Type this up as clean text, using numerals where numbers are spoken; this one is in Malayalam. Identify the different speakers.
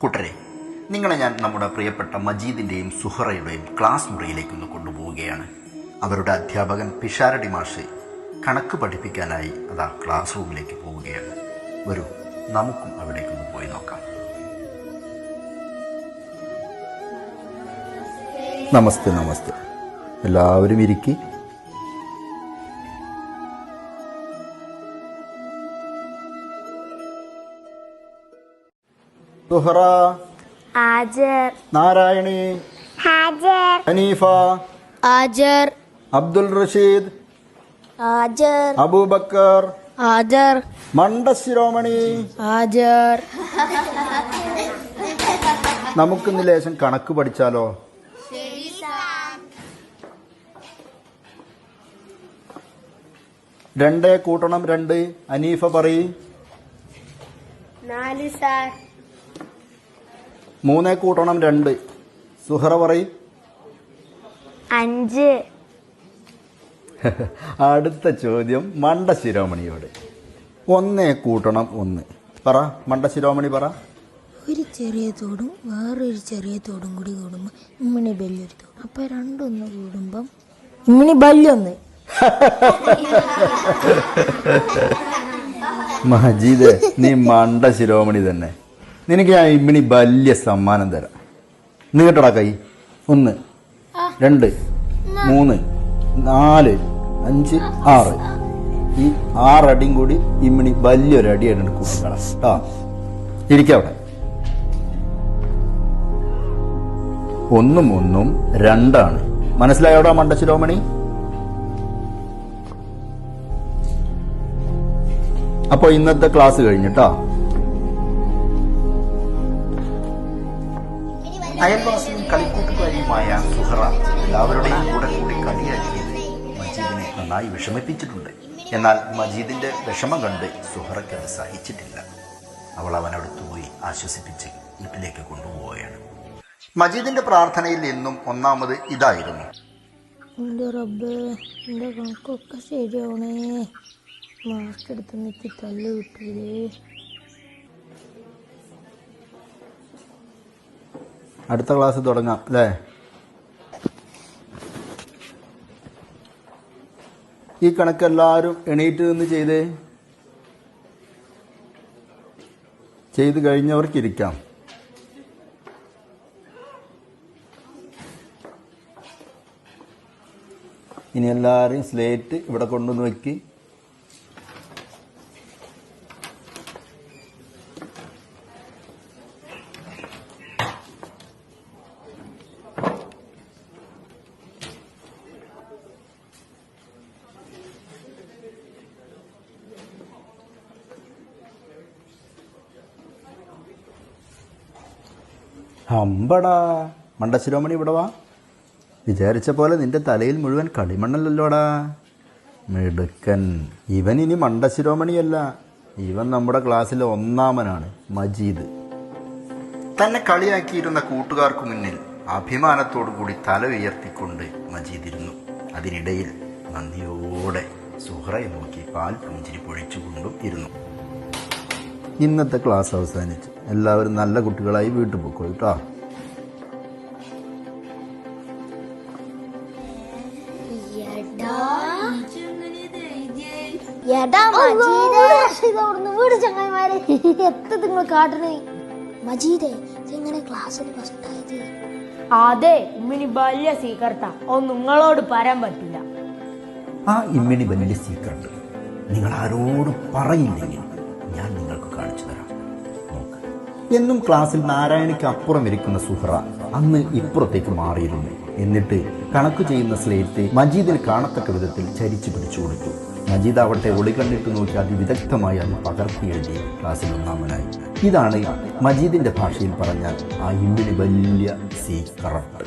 Speaker 1: കൂട്ടരെ, നിങ്ങളെ ഞാൻ നമ്മുടെ പ്രിയപ്പെട്ട മജീദിൻ്റെയും സുഹറയുടെയും ക്ലാസ് മുറിയിലേക്കൊന്ന് കൊണ്ടുപോവുകയാണ്. അവരുടെ അധ്യാപകൻ പിഷാരടി മാഷ് കണക്ക് പഠിപ്പിക്കാനായി അതാ ക്ലാസ് റൂമിലേക്ക് പോവുകയാണ്. വരൂ, നമുക്കും അവിടേക്കൊന്ന് പോയി നോക്കാം. നമസ്തേ നമസ്തേ. എല്ലാവരും ഇരിക്കി. സുഹറ,
Speaker 2: ഹാജർ.
Speaker 1: നാരായണി,
Speaker 2: ഹാജർ.
Speaker 1: ഹനീഫ,
Speaker 2: ഹാജർ.
Speaker 1: അബ്ദുൽ റഷീദ്,
Speaker 2: ഹാജർ.
Speaker 1: അബൂബക്കർ,
Speaker 2: ഹാജർ.
Speaker 1: മണ്ടശിരോമണി,
Speaker 2: ഹാജർ.
Speaker 1: നമുക്കിന്ന് ലേശം കണക്ക് പഠിച്ചാലോ? 2 കൂട്ടണം 2. അനീഫ പറയ്.
Speaker 2: 4 സാർ.
Speaker 1: 3 കൂട്ടണം 2. സുഹറ പറയ്.
Speaker 2: 5.
Speaker 1: അടുത്ത ചോദ്യം മണ്ടശിരോമണിയോട്. 1 കൂട്ടണം 1. പറ മണ്ടശിരോമണി പറ.
Speaker 3: ഒരു ചെറിയ തോടും വേറൊരു ചെറിയ തോടും കൂടി കൂടുമ്പോൾ ഇമ്മിണി ബല്യൊരു തോട്. അപ്പൊ രണ്ടൊന്ന് കൂടുമ്പം ഇമ്മിണി ബല്യൊന്ന്.
Speaker 1: മജീദ്, നീ മണ്ടശിരോമണി തന്നെ. നിനക്ക് ഞാൻ ഇമ്മിണി വലിയ സമ്മാനം തരാം. നീട്ടടാ കൈ. 1, 2, 3, 4, 5, 6. ഈ 6 അടിയും കൂടി ഇമ്മിണി വലിയൊരു അടിയായിട്ട് കൂട്ടിക്കളാം കേട്ടോ. ഇരിക്കവിടെ. 1 1 2. മനസ്സിലായോടാ മണ്ടശിരോമണി? അപ്പോൾ ഇന്നത്തെ ക്ലാസ് കഴിഞ്ഞിട്ടോ. അയൽവാസിയും കളിക്കൂട്ടുകാരിയുമായ സുഹറ എല്ലാവരുടെയും കൂടെ കൂടി കളിയാക്കിയത് മജീദിനെ നന്നായി വിഷമിപ്പിച്ചിട്ടുണ്ട്. എന്നാൽ മജീദിന്റെ വിഷമം കണ്ട് സുഹറയ്ക്ക് അത് സഹിച്ചിട്ടില്ല. അവൾ അവനടുത്ത് പോയി ആശ്വസിപ്പിച്ച് വീട്ടിലേക്ക് കൊണ്ടുപോവുകയാണ്. മജീദിന്റെ പ്രാർത്ഥനയിൽ എന്നും ഒന്നാമത് ഇതായിരുന്നു:
Speaker 3: എൻ്റെ റബ്ബേ, എൻ്റെ കണക്കൊക്കെ ശരിയാവണേ, മാർക്ക് എടുത്ത് നിൽക്കി തല്ല് കിട്ടൂലേ.
Speaker 1: അടുത്ത ക്ലാസ് തുടങ്ങാം അല്ലേ? ഈ കണക്ക് എല്ലാവരും എണീറ്റ് നിന്ന് ചെയ്ത് കഴിഞ്ഞവർക്ക് ഇരിക്കാം. ഇനി എല്ലാവരും സ്ലേറ്റ് ഇവിടെ കൊണ്ടുവന്ന് വെക്കി. അമ്പടാ, മണ്ടശിരോമണി ഇവിടെ വാ. വിചാരിച്ച പോലെ നിന്റെ തലയിൽ മുഴുവൻ കളിമണ്ണല്ലല്ലോടാ. മിടുക്കൻ. ഇവൻ ഇനി മണ്ടശിരോമണിയല്ല, ഇവൻ നമ്മുടെ ക്ലാസ്സിലെ ഒന്നാമനാണ്, മജീദ്. തന്നെ കളിയാക്കിയിരുന്ന കൂട്ടുകാർക്ക് മുന്നിൽ അഭിമാനത്തോടു കൂടി തല ഉയർത്തിക്കൊണ്ട് മജീദ് ഇരുന്നു. അതിനിടയിൽ നന്ദിയോടെ സുഹറയെ നോക്കി പാൽ പുഞ്ചിരി പൊഴിച്ചുകൊണ്ടും ഇരുന്നു. ഇന്നത്തെ ക്ലാസ് അവസാനിച്ചു. എല്ലാവരും നല്ല കുട്ടികളായി വീട്ടിൽ പോക്കോ കേട്ടോ.
Speaker 3: മജീദേ, എങ്ങനെ ക്ലാസ്സിൽ ഫസ്റ്റ് ആയത്?
Speaker 2: അതെ, ഇമ്മിണി വലിയ സീക്രട്ടാ. നിങ്ങളോട് പറയാൻ പറ്റില്ല.
Speaker 1: ആ ഇമ്മിണി വലിയ സീക്രട്ട് നിങ്ങൾ ആരോടും പറയില്ലെങ്കിൽ ഞാൻ നിങ്ങൾക്ക് കാണിച്ചു തരാം. നോക്ക്. എന്നും ക്ലാസ്സിൽ നാരായണിക്ക് അപ്പുറം ഇരിക്കുന്ന സുഹറ അന്ന് ഇപ്പുറത്തേക്ക് മാറിയിരുന്നു. എന്നിട്ട് കണക്ക് ചെയ്യുന്ന സ്ലേറ്റ് മജീദിന് കാണത്തക്ക വിധത്തിൽ ചരിച്ചു പിടിച്ചു കൊടുത്തു. മജീദ് ആവട്ടെ ഒളി കണ്ടിട്ട് നോക്കി അതിവിദഗ്ധമായി അത് പകർത്തി എഴുതി ക്ലാസ്സിൽ ഒന്നാമനായി. ഇതാണ് മജീദിന്റെ ഭാഷയിൽ പറഞ്ഞാൽ ആ ഇമ്മിണി വലിയ സീക്രട്ട്.